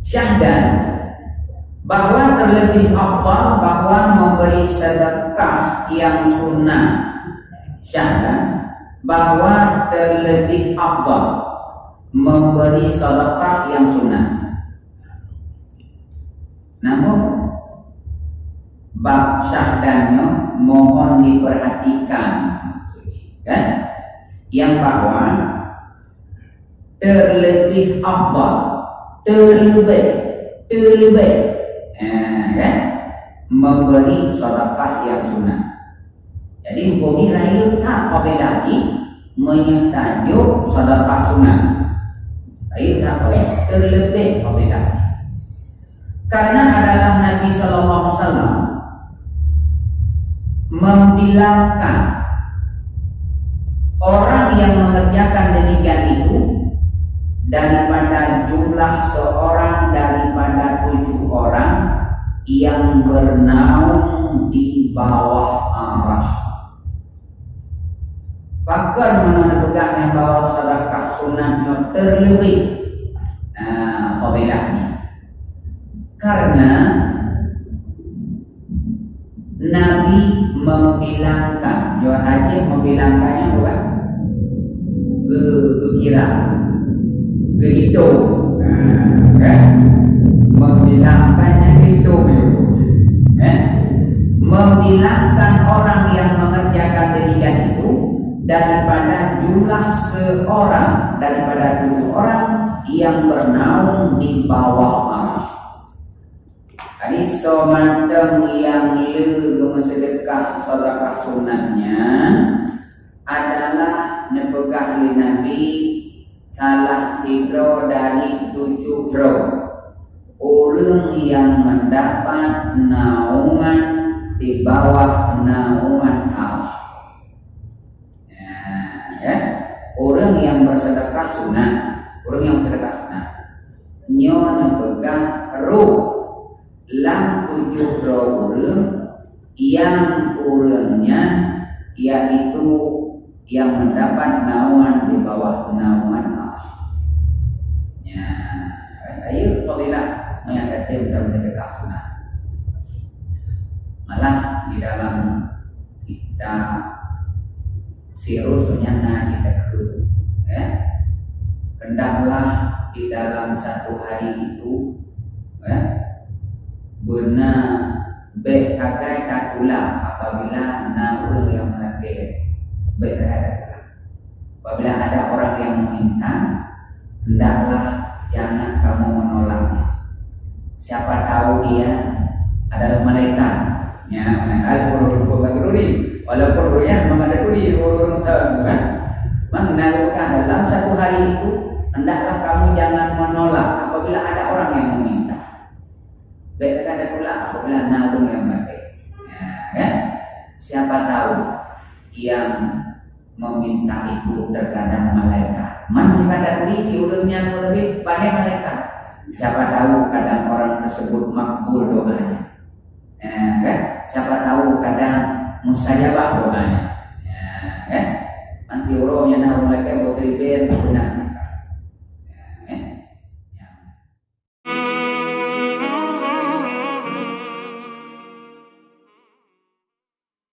syahdan bahwa terlebih afdal bahwa memberi sedekah yang sunnah. Syahdan bahwa terlebih afdal memberi sedekah yang sunnah. Namun bab syahdannya mohon diperhatikan, kan? Yang bahwa terlebih afdal, terlebih kan? Memberi sedekah yang sunnah. Jadi bumi raya tak boleh lagi menyatajuk sedekah sunnah. Raya tak boleh, terlebih boleh lagi. Karena adalah Nabi Sallallahu Alaihi Wasallam membilangkan orang yang mengerjakan demikian itu daripada jumlah seorang daripada 7 orang yang bernaung di bawah arasy. Pakar menentukan bahwa sedekah sunnahnya terlebih fadilahnya. Karena Nabi membilangkan, Johan Haji membilangkannya bukan kira gitu, kan? Membilangkannya gitu, membilangkan orang yang mengerjakan demikian itu daripada jumlah seorang daripada 7 orang yang bernaung di bawah arasy. Ini semacam yang sedekah sedekah sunatnya adalah nepegah li Nabi salah sidro dari 7 bro orang yang mendapat naungan di bawah naungan arasy. Orang yang bersedekah sunat, orang yang bersedekah sunat nyo nepegah ruh lang 7 orang yang orangnya yaitu yang mendapat naungan di bawah naungan arasy. Ya, ayo fadilah menyatakan dalam sedekah sunat. Malah di dalam kita sirusnya kita ke, hendaklah di dalam 1 hari itu, benar baik sakai tatulah apabila orang yang melanggar baik sakai. Apabila ada orang yang meminta, hendaklah jangan kamu menolaknya. Siapa tahu dia adalah malaikat. Ya, walaupun ru'yah mengadapuri urun kan. Mengenalkan dalam 1 hari itu hendaklah kamu jangan menolak apabila ada orang yang meminta. Baik ada pula apabila naung yang pakai. Ya. Siapa tahu yang meminta itu terkadang malaikat. Man dikadapuri urunnya lebih pada malaikat. Siapa tahu kadang orang tersebut makbul doanya. Kan? Siapa tahu kadang mustajabah doanya. Nanti orangnya nak mulai kayak bosan ben,